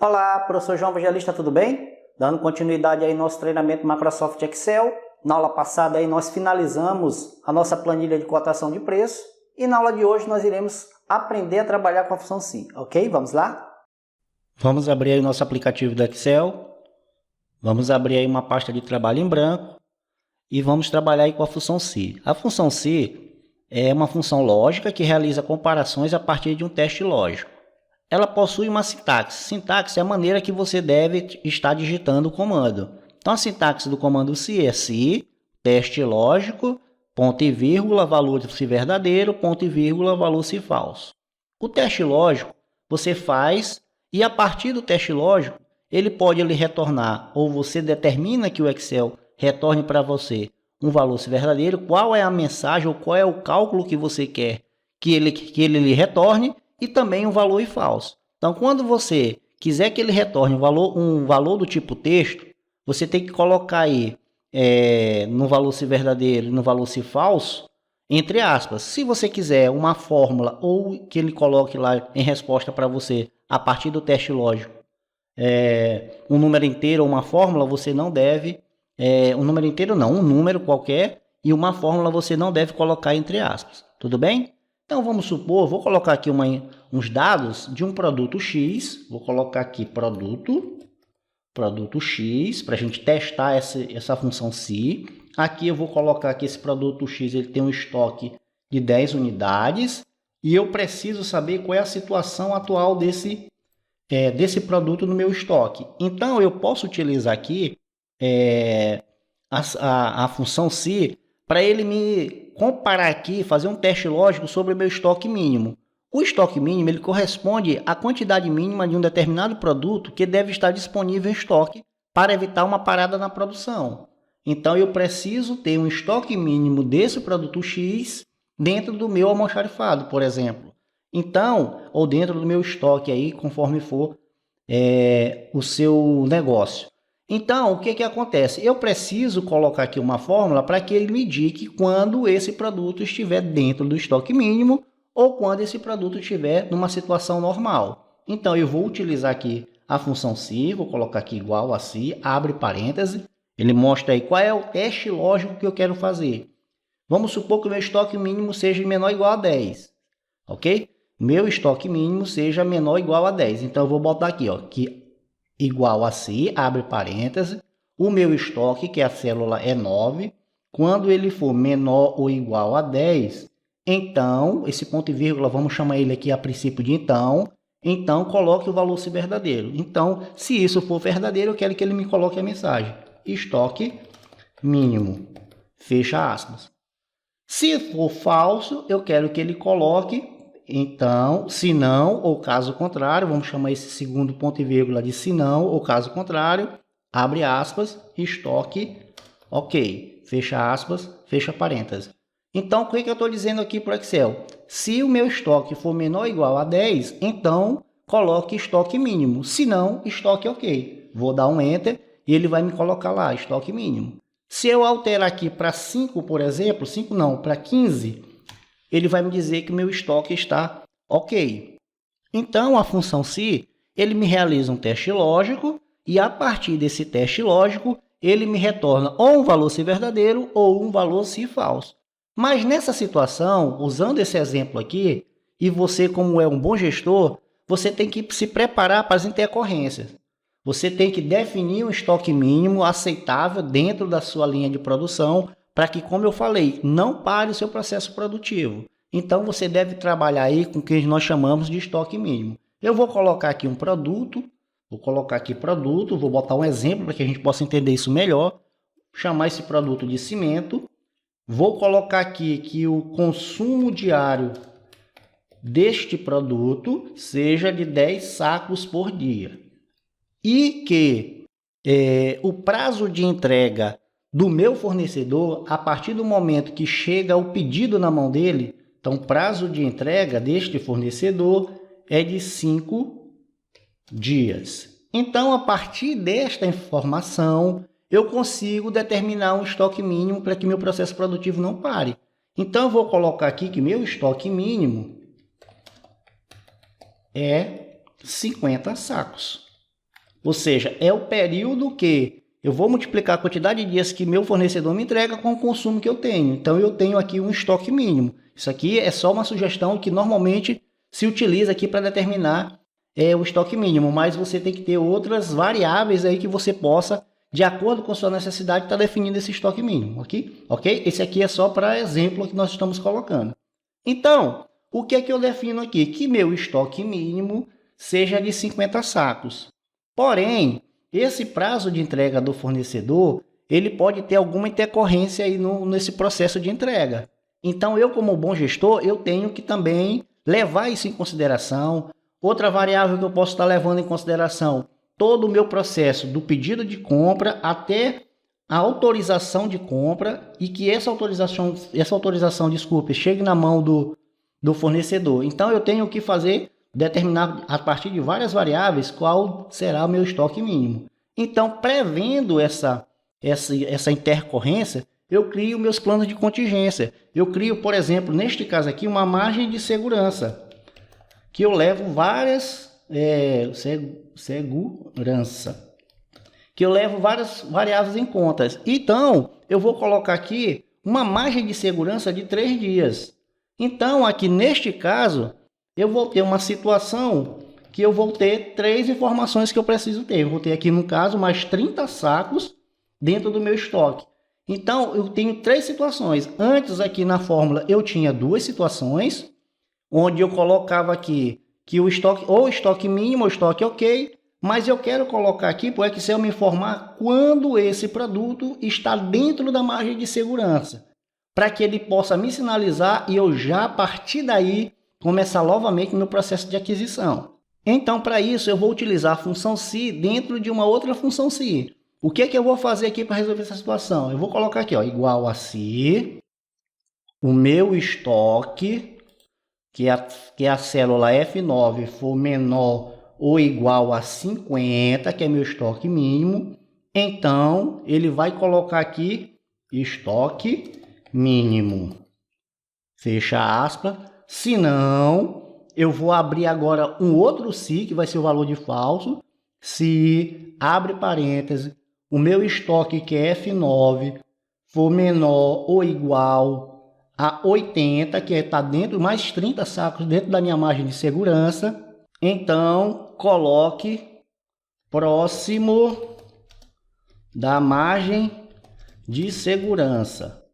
Olá, professor João Evangelista, tudo bem? Dando continuidade aí ao nosso treinamento Microsoft Excel. Na aula passada aí nós finalizamos a nossa planilha de cotação de preço e na aula de hoje nós iremos aprender a trabalhar com a função SI, ok? Vamos lá? Vamos abrir aí o nosso aplicativo do Excel. Vamos abrir aí uma pasta de trabalho em branco e vamos trabalhar aí com a função SI. A função SI é uma função lógica que realiza comparações a partir de um teste lógico. Ela possui uma sintaxe. Sintaxe é a maneira que você deve estar digitando o comando. Então, a sintaxe do comando SI é SI, teste lógico, ponto e vírgula, valor se verdadeiro, ponto e vírgula, valor se falso. O teste lógico você faz e a partir do teste lógico, ele pode lhe retornar, ou você determina que o Excel retorne para você um valor se verdadeiro, qual é a mensagem ou qual é o cálculo que você quer que ele lhe retorne, e também um valor e falso. Então, quando você quiser que ele retorne um valor do tipo texto, você tem que colocar aí no valor se verdadeiro e no valor se falso, entre aspas. Se você quiser uma fórmula ou que ele coloque lá em resposta para você, a partir do teste lógico, um número inteiro ou uma fórmula, você não deve, um número inteiro não, um número qualquer e uma fórmula você não deve colocar entre aspas. Tudo bem? Então, vamos supor, vou colocar aqui uns dados de um produto X. Vou colocar aqui produto X, para a gente testar essa função SI. Aqui eu vou colocar que esse produto X ele tem um estoque de 10 unidades. E eu preciso saber qual é a situação atual desse produto no meu estoque. Então, eu posso utilizar aqui a função SI para ele me comparar aqui, fazer um teste lógico sobre o meu estoque mínimo. O estoque mínimo ele corresponde à quantidade mínima de um determinado produto que deve estar disponível em estoque para evitar uma parada na produção. Então, eu preciso ter um estoque mínimo desse produto X dentro do meu almoxarifado, por exemplo. Então, ou dentro do meu estoque aí, conforme for o seu negócio. Então, o que acontece? Eu preciso colocar aqui uma fórmula para que ele me indique quando esse produto estiver dentro do estoque mínimo ou quando esse produto estiver numa situação normal. Então, eu vou utilizar aqui a função SI, vou colocar aqui igual a SI, abre parêntese, ele mostra aí qual é o teste lógico que eu quero fazer. Vamos supor que o meu estoque mínimo seja menor ou igual a 10, ok? Meu estoque mínimo seja menor ou igual a 10. Então, eu vou botar aqui, ó, que igual a SI, abre parêntese, o meu estoque, que a célula é 9, quando ele for menor ou igual a 10, então, esse ponto e vírgula, vamos chamar ele aqui a princípio de então coloque o valor se verdadeiro. Então, se isso for verdadeiro, eu quero que ele me coloque a mensagem, estoque mínimo, fecha aspas. Se for falso, eu quero que ele coloque então, se não, ou caso contrário, vamos chamar esse segundo ponto e vírgula de se não, ou caso contrário, abre aspas, estoque, ok, fecha aspas, fecha parênteses. Então, o que eu estou dizendo aqui para o Excel? Se o meu estoque for menor ou igual a 10, então coloque estoque mínimo. Se não, estoque ok. Vou dar um Enter e ele vai me colocar lá, estoque mínimo. Se eu alterar aqui para 5, por exemplo, 5 não, para 15, ele vai me dizer que o meu estoque está ok. Então, a função SI, ele me realiza um teste lógico e a partir desse teste lógico, ele me retorna ou um valor se verdadeiro ou um valor se falso. Mas nessa situação, usando esse exemplo aqui, e você como é um bom gestor, você tem que se preparar para as intercorrências. Você tem que definir um estoque mínimo aceitável dentro da sua linha de produção, para que, como eu falei, não pare o seu processo produtivo. Então, você deve trabalhar aí com o que nós chamamos de estoque mínimo. Eu vou colocar aqui um produto, vou botar um exemplo para que a gente possa entender isso melhor. Chamar esse produto de cimento. Vou colocar aqui que o consumo diário deste produto seja de 10 sacos por dia. E que o prazo de entrega do meu fornecedor, a partir do momento que chega o pedido na mão dele, então o prazo de entrega deste fornecedor é de 5 dias. Então, a partir desta informação, eu consigo determinar um estoque mínimo para que meu processo produtivo não pare. Então, eu vou colocar aqui que meu estoque mínimo é 50 sacos. Ou seja, é o período que eu vou multiplicar a quantidade de dias que meu fornecedor me entrega com o consumo que eu tenho. Então, eu tenho aqui um estoque mínimo. Isso aqui é só uma sugestão que normalmente se utiliza aqui para determinar o estoque mínimo, mas você tem que ter outras variáveis aí que você possa, de acordo com a sua necessidade, estar definindo esse estoque mínimo, ok? Esse aqui é só para exemplo que nós estamos colocando. Então, o que é que eu defino aqui? Que meu estoque mínimo seja de 50 sacos. Porém, esse prazo de entrega do fornecedor, ele pode ter alguma intercorrência aí nesse processo de entrega. Então, eu como bom gestor, eu tenho que também levar isso em consideração. Outra variável que eu posso estar levando em consideração, todo o meu processo do pedido de compra até a autorização de compra e que essa autorização, desculpe, chegue na mão do fornecedor. Então, eu tenho que determinar a partir de várias variáveis qual será o meu estoque mínimo. Então, prevendo essa intercorrência, eu crio meus planos de contingência. Eu crio, por exemplo, neste caso aqui, uma margem de segurança, que eu levo várias várias variáveis em contas. Então, eu vou colocar aqui uma margem de segurança de 3 dias. Então, aqui neste caso, eu vou ter uma situação que eu vou ter 3 informações que eu preciso ter. Eu vou ter aqui, no caso, mais 30 sacos dentro do meu estoque. Então, eu tenho 3 situações. Antes, aqui na fórmula, eu tinha 2 situações, onde eu colocava aqui que o estoque mínimo ou estoque ok, mas eu quero colocar aqui para o Excel me informar quando esse produto está dentro da margem de segurança, para que ele possa me sinalizar e eu já, a partir daí, começar novamente o meu processo de aquisição. Então, para isso, eu vou utilizar a função se dentro de uma outra função se. O que é que eu vou fazer aqui para resolver essa situação? Eu vou colocar aqui, ó, igual a se o meu estoque, que a célula F9 for menor ou igual a 50, que é meu estoque mínimo, então ele vai colocar aqui estoque mínimo. Fecha aspas. Se não, eu vou abrir agora um outro se, que vai ser o valor de falso. Se, abre parênteses, o meu estoque, que é F9, for menor ou igual a 80, que está dentro, mais 30 sacos dentro da minha margem de segurança, então coloque próximo da margem de segurança.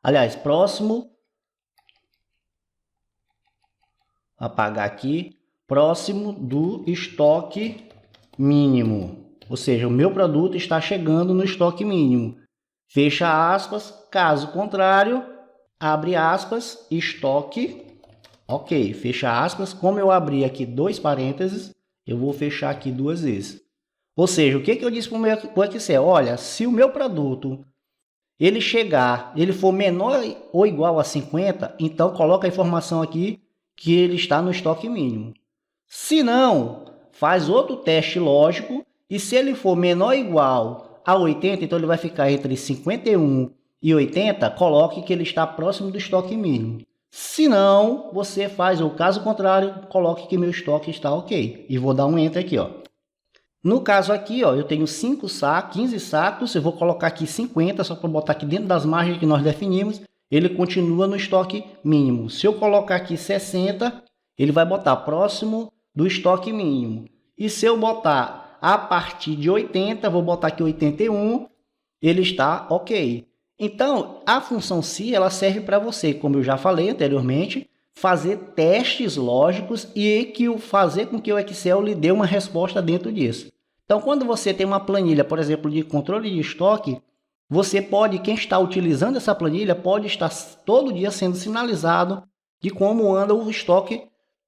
Aliás, próximo, apagar aqui, próximo do estoque mínimo. Ou seja, o meu produto está chegando no estoque mínimo. Fecha aspas, caso contrário, abre aspas, estoque, ok, fecha aspas. Como eu abri aqui 2 parênteses, eu vou fechar aqui 2 vezes. Ou seja, o que eu disse para o Excel? Olha, se o meu produto ele for menor ou igual a 50, então coloca a informação aqui que ele está no estoque mínimo. Se não, faz outro teste lógico, e se ele for menor ou igual a 80, então ele vai ficar entre 51 e 80, coloque que ele está próximo do estoque mínimo. Se não, você faz o caso contrário, coloque que meu estoque está ok. E vou dar um Enter aqui, ó. No caso aqui, ó, eu tenho 15 sacos, eu vou colocar aqui 50, só para botar aqui dentro das margens que nós definimos, ele continua no estoque mínimo. Se eu colocar aqui 60, ele vai botar próximo do estoque mínimo. E se eu botar a partir de 80, vou botar aqui 81, ele está ok. Então, a função se, ela serve para você, como eu já falei anteriormente, fazer testes lógicos e fazer com que o Excel lhe dê uma resposta dentro disso. Então, quando você tem uma planilha, por exemplo, de controle de estoque, quem está utilizando essa planilha pode estar todo dia sendo sinalizado de como anda o estoque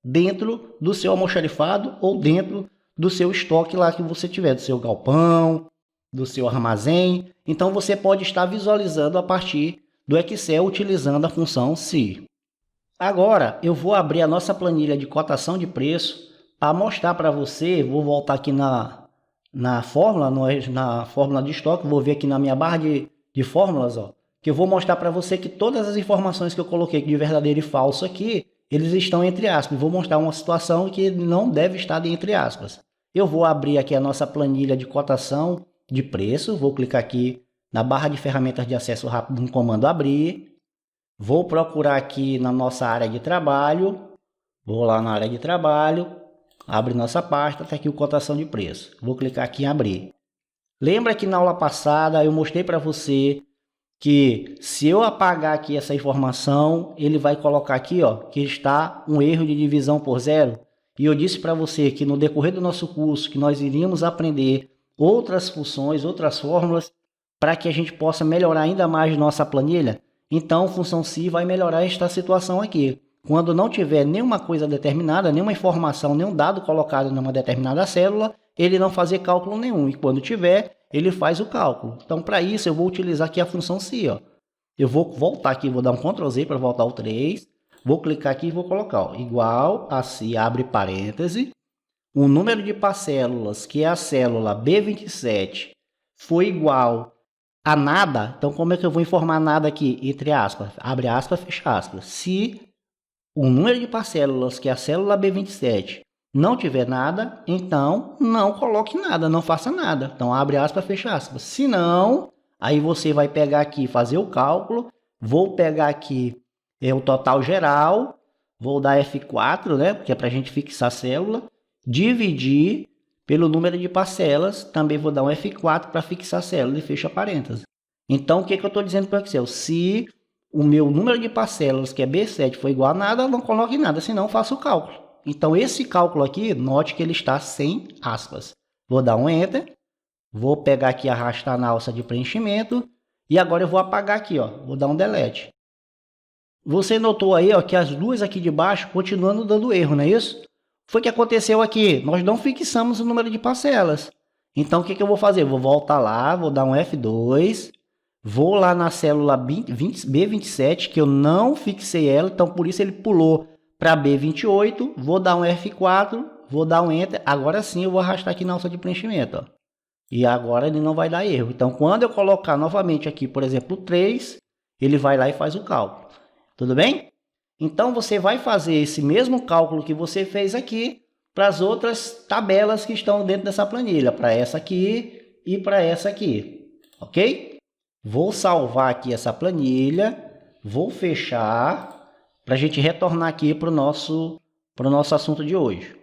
dentro do seu almoxarifado ou dentro do seu estoque lá que você tiver, do seu galpão, do seu armazém. Então, você pode estar visualizando a partir do Excel utilizando a função se. Agora, eu vou abrir a nossa planilha de cotação de preço para mostrar para você. Vou voltar aqui na fórmula de estoque, vou ver aqui na minha barra de fórmulas, ó, que eu vou mostrar para você que todas as informações que eu coloquei de verdadeiro e falso aqui, eles estão entre aspas. Vou mostrar uma situação que não deve estar entre aspas. eu vou abrir aqui a nossa planilha de cotação de preço, vou clicar aqui na barra de ferramentas de acesso rápido no comando abrir, vou procurar aqui na nossa área de trabalho, vou lá na área de trabalho, abre nossa pasta, está aqui o cotação de preço, vou clicar aqui em abrir. Lembra que na aula passada eu mostrei para você que se eu apagar aqui essa informação, ele vai colocar aqui, ó, que está um erro de divisão por zero. E eu disse para você que no decorrer do nosso curso que nós iríamos aprender outras funções, outras fórmulas, para que a gente possa melhorar ainda mais nossa planilha. Então, função se vai melhorar esta situação aqui. Quando não tiver nenhuma coisa determinada, nenhuma informação, nenhum dado colocado numa determinada célula, ele não fazer cálculo nenhum. E quando tiver, ele faz o cálculo. Então, para isso, eu vou utilizar aqui a função se. Ó. Eu vou voltar aqui, vou dar um Ctrl Z para voltar ao 3. Vou clicar aqui e vou colocar, ó, igual a se, abre parêntese. O número de parcélulas, que é a célula B27, foi igual a nada. Então, como é que eu vou informar nada aqui? Entre aspas, abre aspas, fecha aspas. Se o número de parcélulas, que é a célula B27, não tiver nada, então não coloque nada, não faça nada. Então, abre aspas, fecha aspas. Se não, aí você vai pegar aqui e fazer o cálculo. Vou pegar aqui o total geral, vou dar F4, né, porque é para a gente fixar a célula. Dividir pelo número de parcelas, também vou dar um F4 para fixar a célula e fecha parênteses. Então, o que eu estou dizendo para o Excel? Se o meu número de parcelas, que é B7, for igual a nada, não coloque nada, senão faço o cálculo. Então, esse cálculo aqui, note que ele está sem aspas. Vou dar um Enter, vou pegar aqui e arrastar na alça de preenchimento, e agora eu vou apagar aqui, ó, vou dar um Delete. Você notou aí, ó, que as duas aqui de baixo continuando dando erro, não é isso? Foi o que aconteceu aqui, nós não fixamos o número de parcelas. Então, o que eu vou fazer? Vou voltar lá, vou dar um F2, vou lá na célula B27, que eu não fixei ela, então por isso ele pulou para B28, vou dar um F4, vou dar um Enter, agora sim eu vou arrastar aqui na alça de preenchimento. Ó. E agora ele não vai dar erro. Então, quando eu colocar novamente aqui, por exemplo, 3, ele vai lá e faz o cálculo. Tudo bem? Então, você vai fazer esse mesmo cálculo que você fez aqui para as outras tabelas que estão dentro dessa planilha, para essa aqui e para essa aqui, ok? Vou salvar aqui essa planilha, vou fechar para a gente retornar aqui para o nosso assunto de hoje.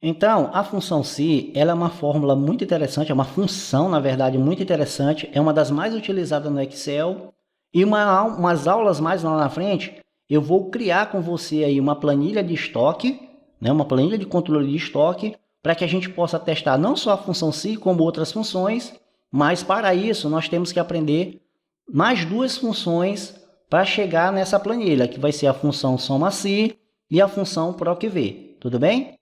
Então, a função se, ela é uma fórmula muito interessante, é uma função, na verdade, muito interessante, é uma das mais utilizadas no Excel. E umas aulas mais lá na frente, eu vou criar com você aí uma planilha de estoque, né, uma planilha de controle de estoque, para que a gente possa testar não só a função se, como outras funções, mas para isso nós temos que aprender mais duas funções para chegar nessa planilha, que vai ser a função soma-se e a função proc-v, tudo bem?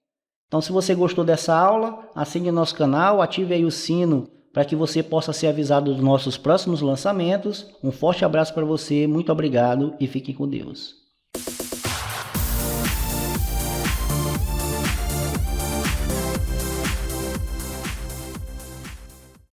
Então, se você gostou dessa aula, assine nosso canal, ative aí o sino para que você possa ser avisado dos nossos próximos lançamentos. Um forte abraço para você, muito obrigado e fique com Deus.